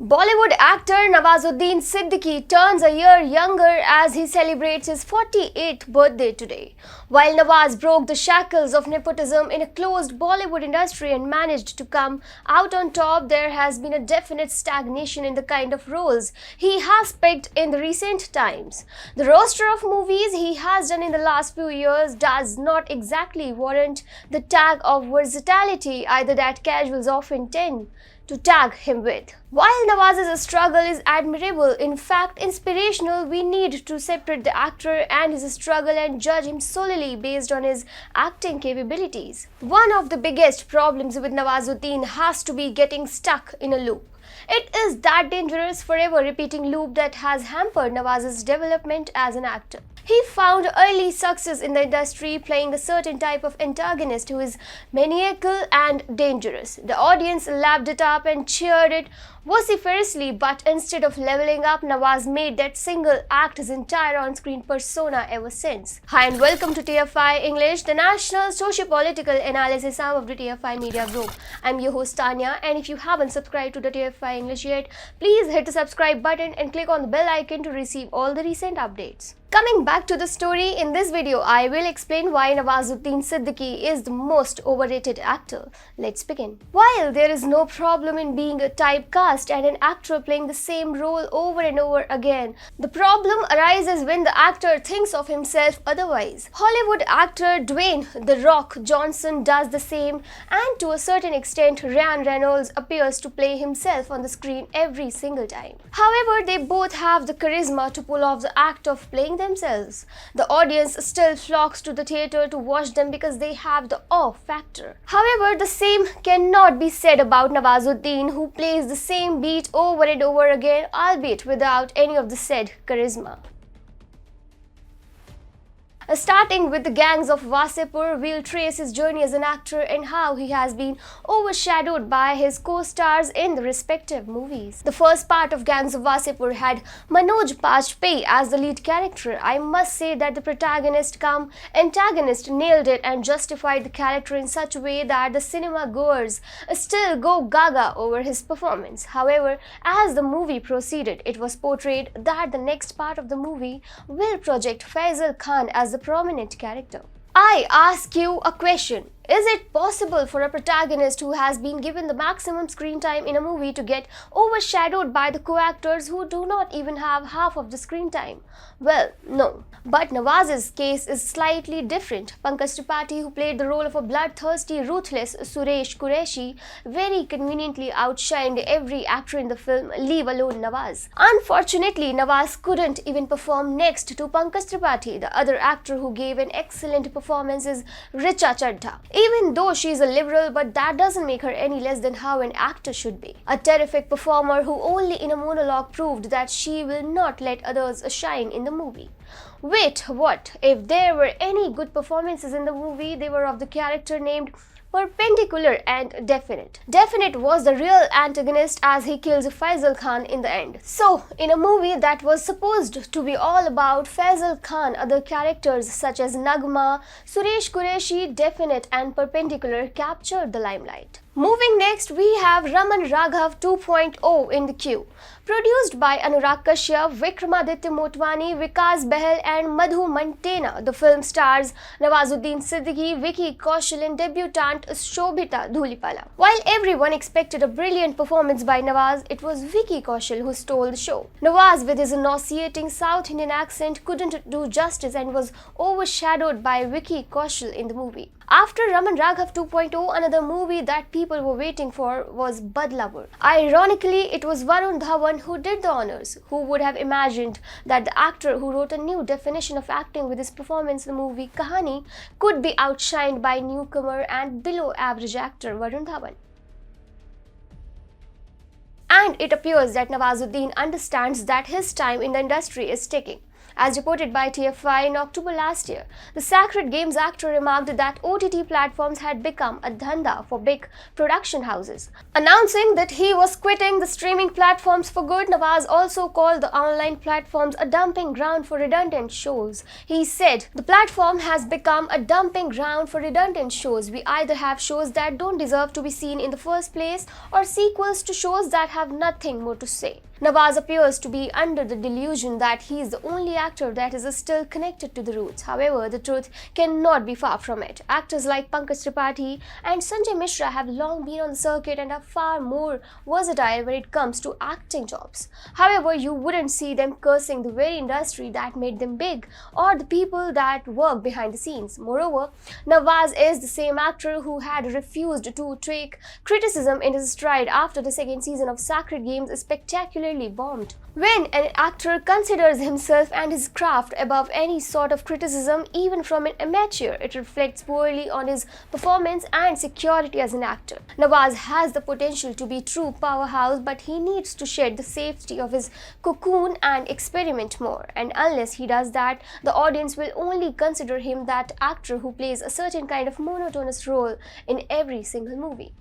Bollywood actor Nawazuddin Siddique turns a year younger as he celebrates his 48th birthday today. While Nawaz broke the shackles of nepotism in a closed Bollywood industry and managed to come out on top, there has been a definite stagnation in the kind of roles he has picked in the recent times. The roster of movies he has done in the last few years does not exactly warrant the tag of versatility either that casuals often tend to tag him with. While Nawaz's struggle is admirable, in fact inspirational, we need to separate the actor and his struggle and judge him solely based on his acting capabilities. One of the biggest problems with Nawazuddin has to be getting stuck in a loop. It is that dangerous, forever repeating loop that has hampered Nawaz's development as an actor. He found early success in the industry playing a certain type of antagonist who is maniacal and dangerous. The audience lapped it up and cheered it vociferously, but instead of leveling up, Nawaz made that single act his entire on-screen persona ever since. Hi and welcome to TFI English, the national socio-political analysis arm of the TFI Media Group. I'm your host Tanya, and if you haven't subscribed to the TFI English yet, please hit the subscribe button and click on the bell icon to receive all the recent updates. Coming back to the story, in this video I will explain why Nawazuddin Siddique is the most overrated actor. Let's begin. While there is no problem in being a typecast and an actor playing the same role over and over again, the problem arises when the actor thinks of himself otherwise. Hollywood actor Dwayne "The Rock" Johnson does the same, and to a certain extent Ryan Reynolds appears to play himself on the screen every single time. However, they both have the charisma to pull off the act of playing themselves. The audience still flocks to the theater to watch them because they have the awe factor. However, the same cannot be said about Nawazuddin, who plays the same beat over and over again, albeit without any of the said charisma. Starting with the Gangs of Wasipur, we'll trace his journey as an actor and how he has been overshadowed by his co-stars in the respective movies. The first part of Gangs of Wasipur had Manoj Bajpayee as the lead character. I must say that the protagonist cum antagonist nailed it and justified the character in such a way that the cinema goers still go gaga over his performance. However, as the movie proceeded, it was portrayed that the next part of the movie will project Faisal Khan as the prominent character. I ask you a question. Is it possible for a protagonist who has been given the maximum screen time in a movie to get overshadowed by the co-actors who do not even have half of the screen time? Well, no. But Nawaz's case is slightly different. Pankaj Tripathi, who played the role of a bloodthirsty, ruthless Suresh Qureshi, very conveniently outshined every actor in the film, leave alone Nawaz. Unfortunately, Nawaz couldn't even perform next to Pankaj Tripathi. The other actor who gave an excellent performance is Richa Chadha. Even though she is a liberal, but that doesn't make her any less than how an actor should be. A terrific performer who only in a monologue proved that she will not let others shine in the movie. Wait, what? If there were any good performances in the movie, they were of the character named Perpendicular and Definite. Definite was the real antagonist as he kills Faisal Khan in the end. So, in a movie that was supposed to be all about Faisal Khan, other characters such as Nagma, Suresh Qureshi, Definite and Perpendicular captured the limelight. Moving next, we have Raman Raghav 2.0 in the queue. Produced by Anurag Kashyap, Vikramaditya Motwani, Vikas Behel and Madhu Mantena, the film stars Nawazuddin Siddique, Vicky Kaushal and debutante Shobhita Dhulipala. While everyone expected a brilliant performance by Nawaz, it was Vicky Kaushal who stole the show. Nawaz, with his nauseating South Indian accent, couldn't do justice and was overshadowed by Vicky Kaushal in the movie. After Raman Raghav 2.0, another movie that people were waiting for was Bad Lover. Ironically, it was Varun Dhawan who did the honors. Who would have imagined that the actor who wrote a new definition of acting with his performance in the movie Kahani could be outshined by newcomer and below average actor Varun Dhawan? And it appears that Nawazuddin understands that his time in the industry is ticking. As reported by TFI in October last year, the Sacred Games actor remarked that OTT platforms had become a dhanda for big production houses. Announcing that he was quitting the streaming platforms for good, Nawaz also called the online platforms a dumping ground for redundant shows. He said, "The platform has become a dumping ground for redundant shows. We either have shows that don't deserve to be seen in the first place or sequels to shows that have nothing more to say." Nawaz appears to be under the delusion that he is the only actor that is still connected to the roots. However, the truth cannot be far from it. Actors like Pankaj Tripathi and Sanjay Mishra have long been on the circuit and are far more versatile when it comes to acting jobs. However, you wouldn't see them cursing the very industry that made them big or the people that work behind the scenes. Moreover, Nawaz is the same actor who had refused to take criticism in his stride after the second season of Sacred Games spectacularly bombed. When an actor considers himself and his craft above any sort of criticism, even from an amateur, it reflects poorly on his performance and security as an actor. Nawaz has the potential to be a true powerhouse, but he needs to shed the safety of his cocoon and experiment more. And unless he does that, the audience will only consider him that actor who plays a certain kind of monotonous role in every single movie.